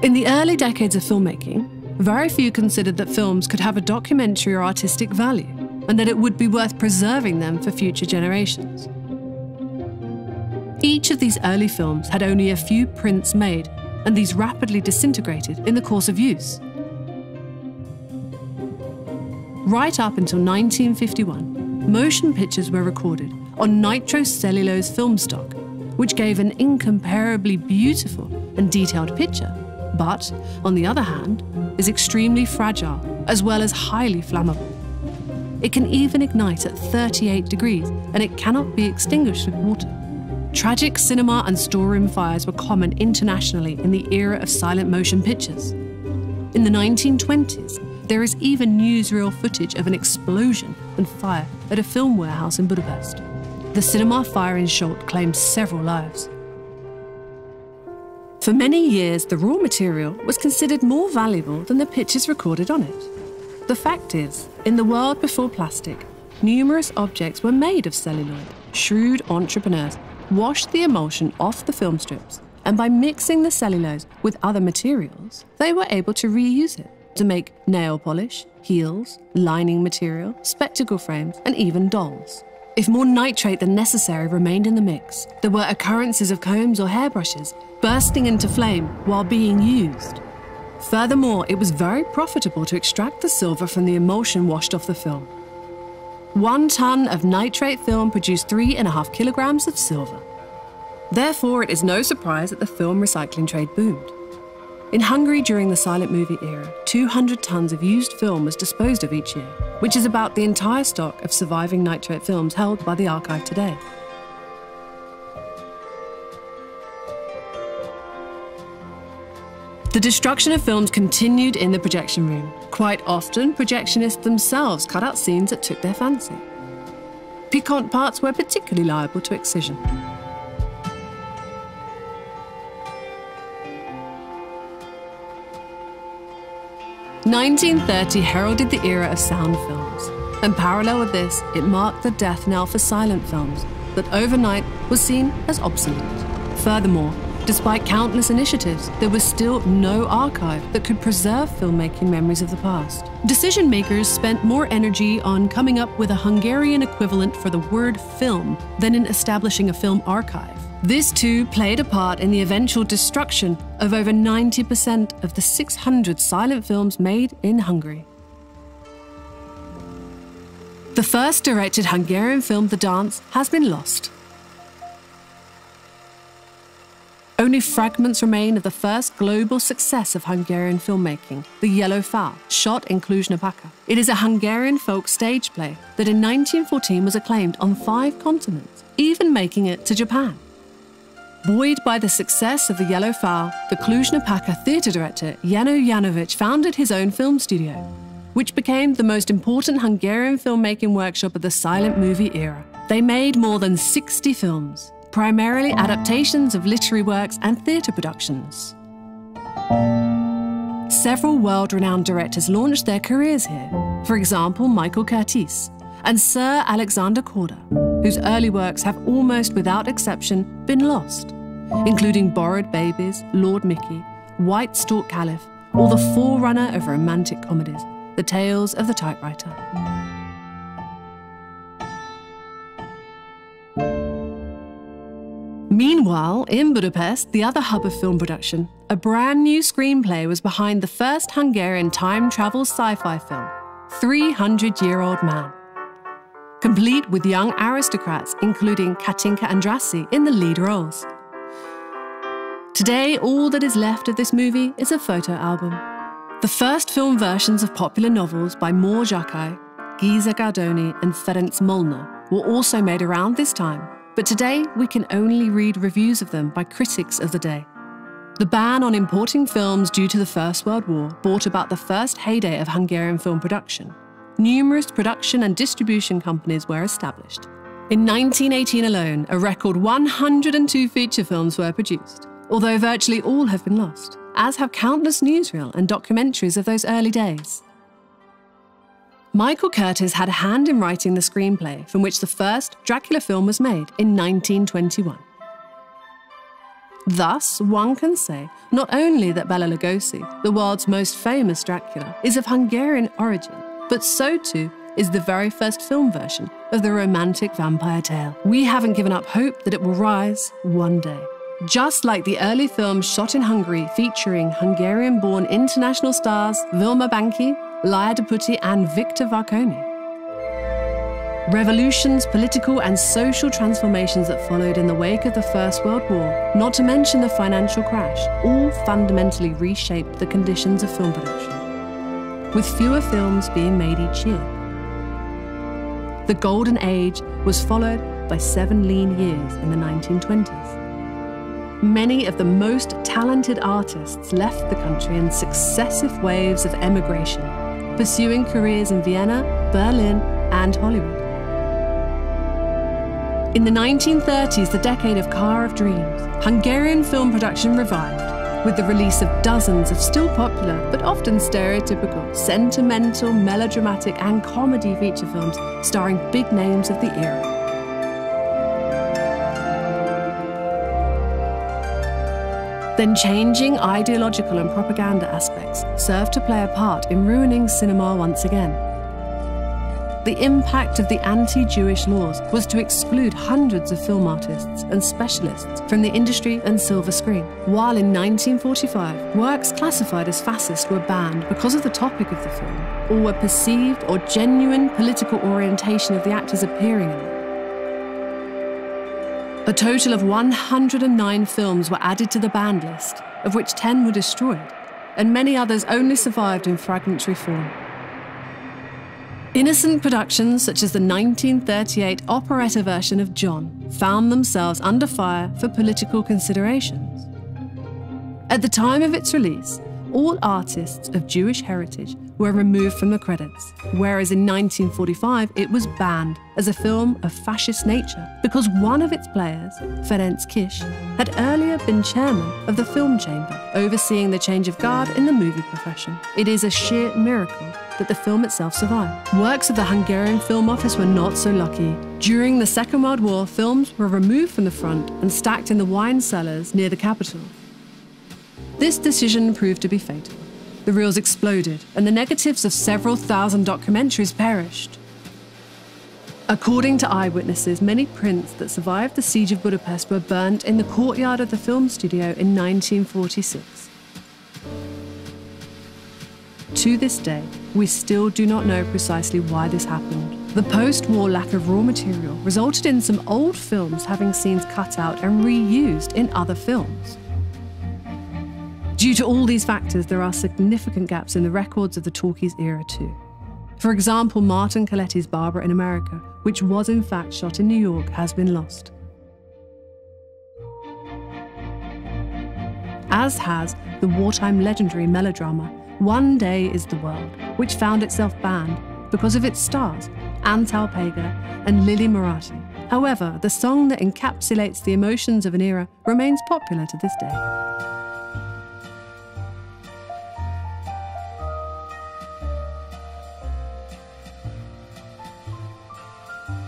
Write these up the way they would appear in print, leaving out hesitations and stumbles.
In the early decades of filmmaking, very few considered that films could have a documentary or artistic value, and that it would be worth preserving them for future generations. Each of these early films had only a few prints made, and these rapidly disintegrated in the course of use. Right up until 1951, motion pictures were recorded on nitrocellulose film stock, which gave an incomparably beautiful and detailed picture, but, on the other hand, is extremely fragile as well as highly flammable. It can even ignite at 38 degrees, and it cannot be extinguished with water. Tragic cinema and storeroom fires were common internationally in the era of silent motion pictures. In the 1920s, there is even newsreel footage of an explosion and fire at a film warehouse in Budapest. The cinema fire in Solt claimed several lives. For many years, the raw material was considered more valuable than the pictures recorded on it. The fact is, in the world before plastic, numerous objects were made of celluloid. Shrewd entrepreneurs washed the emulsion off the film strips, and by mixing the cellulose with other materials, they were able to reuse it to make nail polish, heels, lining material, spectacle frames, and even dolls. If more nitrate than necessary remained in the mix, there were occurrences of combs or hairbrushes bursting into flame while being used. Furthermore, it was very profitable to extract the silver from the emulsion washed off the film. 1 ton of nitrate film produced 3.5 kilograms of silver. Therefore, it is no surprise that the film recycling trade boomed. In Hungary during the silent movie era, 200 tons of used film was disposed of each year, which is about the entire stock of surviving nitrate films held by the archive today. The destruction of films continued in the projection room. Quite often, projectionists themselves cut out scenes that took their fancy. Piquant parts were particularly liable to excision. "1930 heralded the era of sound films, and parallel with this, it marked the death knell for silent films that overnight was seen as obsolete. Furthermore, despite countless initiatives, there was still no archive that could preserve filmmaking memories of the past. Decision makers spent more energy on coming up with a Hungarian equivalent for the word film than in establishing a film archive. This too played a part in the eventual destruction of over 90% of the 600 silent films made in Hungary. The first directed Hungarian film, The Dance, has been lost. Only fragments remain of the first global success of Hungarian filmmaking, The Yellow Fowl, shot in Cluj-Napoca. It is a Hungarian folk stage play that in 1914 was acclaimed on 5 continents, even making it to Japan. Buoyed by the success of The Yellow Fowl, the Cluj-Napoca theatre director Jano Janovic founded his own film studio, which became the most important Hungarian filmmaking workshop of the silent movie era. They made more than 60 films, primarily adaptations of literary works and theatre productions. Several world-renowned directors launched their careers here, for example Michael Curtiz and Sir Alexander Korda, whose early works have almost without exception been lost, including Borrowed Babies, Lord Mickey, White Stork Caliph, or the forerunner of romantic comedies, The Tales of the Typewriter. Meanwhile, in Budapest, the other hub of film production, a brand new screenplay was behind the first Hungarian time travel sci-fi film, 300-Year-Old Man. Complete with young aristocrats, including Katinka Andrassy in the lead roles. Today, all that is left of this movie is a photo album. The first film versions of popular novels by Mór Zsákai, Géza Gardoni, and Ferenc Molnár were also made around this time, but today we can only read reviews of them by critics of the day. The ban on importing films due to the First World War brought about the first heyday of Hungarian film production. Numerous production and distribution companies were established. In 1918 alone, a record 102 feature films were produced, although virtually all have been lost, as have countless newsreel and documentaries of those early days. Michael Curtiz had a hand in writing the screenplay from which the first Dracula film was made in 1921. Thus, one can say not only that Bela Lugosi, the world's most famous Dracula, is of Hungarian origin, but so too is the very first film version of the romantic vampire tale. We haven't given up hope that it will rise one day. Just like the early films shot in Hungary featuring Hungarian-born international stars Vilma Banki, Laia Deputy and Victor Varconi. Revolutions, political and social transformations that followed in the wake of the First World War, not to mention the financial crash, all fundamentally reshaped the conditions of film production, with fewer films being made each year. The Golden Age was followed by 7 lean years in the 1920s. Many of the most talented artists left the country in successive waves of emigration, pursuing careers in Vienna, Berlin, and Hollywood. In the 1930s, the decade of Car of Dreams, Hungarian film production revived, with the release of dozens of still popular, but often stereotypical, sentimental, melodramatic, and comedy feature films starring big names of the era. Then changing ideological and propaganda aspects served to play a part in ruining cinema once again. The impact of the anti-Jewish laws was to exclude hundreds of film artists and specialists from the industry and silver screen, while in 1945, works classified as fascist were banned because of the topic of the film, or were perceived or genuine political orientation of the actors appearing in them. A total of 109 films were added to the banned list, of which 10 were destroyed, and many others only survived in fragmentary form. Innocent productions such as the 1938 operetta version of John found themselves under fire for political considerations. At the time of its release, all artists of Jewish heritage were removed from the credits, whereas in 1945 it was banned as a film of fascist nature because one of its players, Ferenc Kish, had earlier been chairman of the film chamber, overseeing the change of guard in the movie profession. It is a sheer miracle that the film itself survived. Works of the Hungarian Film Office were not so lucky. During the Second World War, films were removed from the front and stacked in the wine cellars near the capital. This decision proved to be fatal. The reels exploded, and the negatives of several thousand documentaries perished. According to eyewitnesses, many prints that survived the siege of Budapest were burnt in the courtyard of the film studio in 1946. To this day, we still do not know precisely why this happened. The post-war lack of raw material resulted in some old films having scenes cut out and reused in other films. Due to all these factors, there are significant gaps in the records of the talkies era too. For example, Martin Coletti's Barbara in America, which was in fact shot in New York, has been lost. As has the wartime legendary melodrama One Day is the World, which found itself banned because of its stars, Antal Pega and Lily Marathi. However, the song that encapsulates the emotions of an era remains popular to this day.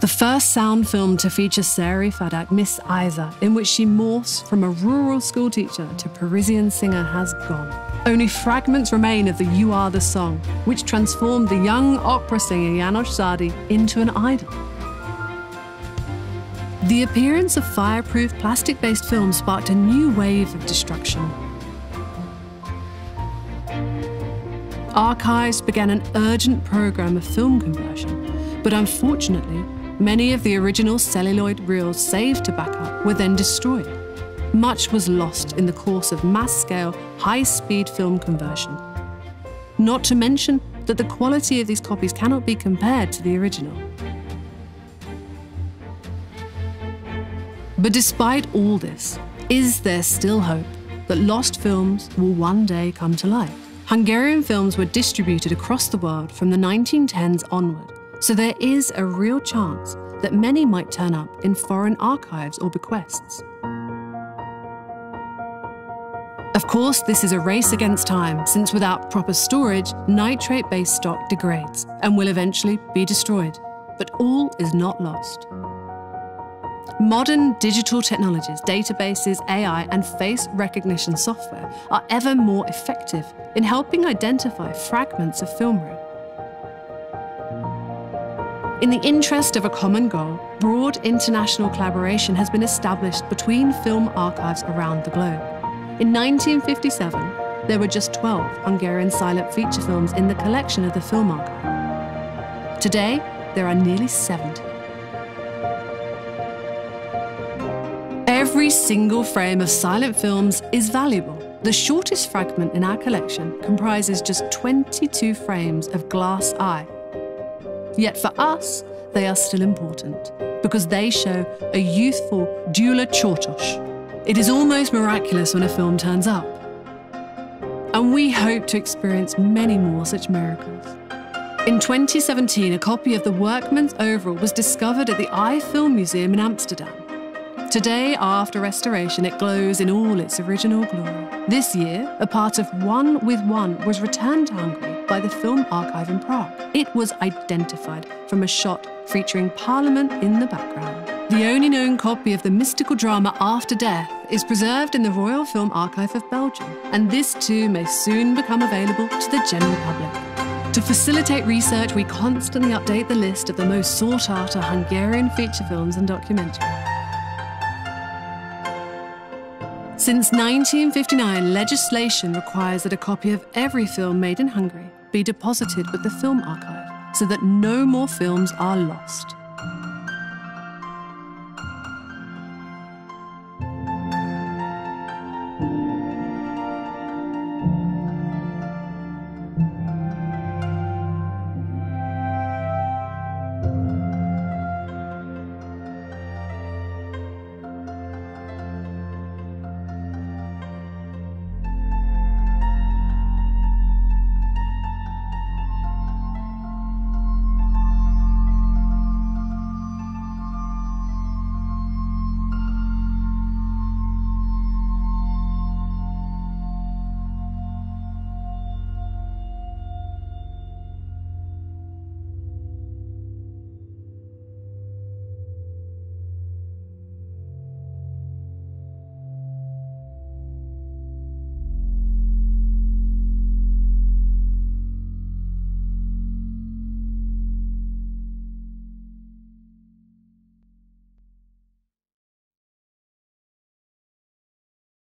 The first sound film to feature Sari Fadak, Miss Isa, in which she morphs from a rural schoolteacher to Parisian singer, has gone. Only fragments remain of the You Are the Song, which transformed the young opera singer János Sadi into an idol. The appearance of fireproof plastic-based films sparked a new wave of destruction. Archives began an urgent program of film conversion, but unfortunately, many of the original celluloid reels saved to backup were then destroyed. Much was lost in the course of mass-scale, high-speed film conversion. Not to mention that the quality of these copies cannot be compared to the original. But despite all this, is there still hope that lost films will one day come to life? Hungarian films were distributed across the world from the 1910s onward, so there is a real chance that many might turn up in foreign archives or bequests. Of course, this is a race against time, since without proper storage, nitrate-based stock degrades and will eventually be destroyed. But all is not lost. Modern digital technologies, databases, AI, and face recognition software are ever more effective in helping identify fragments of film reel. In the interest of a common goal, broad international collaboration has been established between film archives around the globe. In 1957, there were just 12 Hungarian silent feature films in the collection of the Film Archive. Today, there are nearly 70. Every single frame of silent films is valuable. The shortest fragment in our collection comprises just 22 frames of glass eye. Yet for us, they are still important because they show a youthful Gyula Csortos. It is almost miraculous when a film turns up. And we hope to experience many more such miracles. In 2017, a copy of The Workman's Overall was discovered at the Eye Film Museum in Amsterdam. Today, after restoration, it glows in all its original glory. This year, a part of One with One was returned to Hungary by the Film Archive in Prague. It was identified from a shot featuring Parliament in the background. The only known copy of the mystical drama After Death is preserved in the Royal Film Archive of Belgium, and this too may soon become available to the general public. To facilitate research, we constantly update the list of the most sought-after Hungarian feature films and documentaries. Since 1959, legislation requires that a copy of every film made in Hungary be deposited with the Film Archive so that no more films are lost.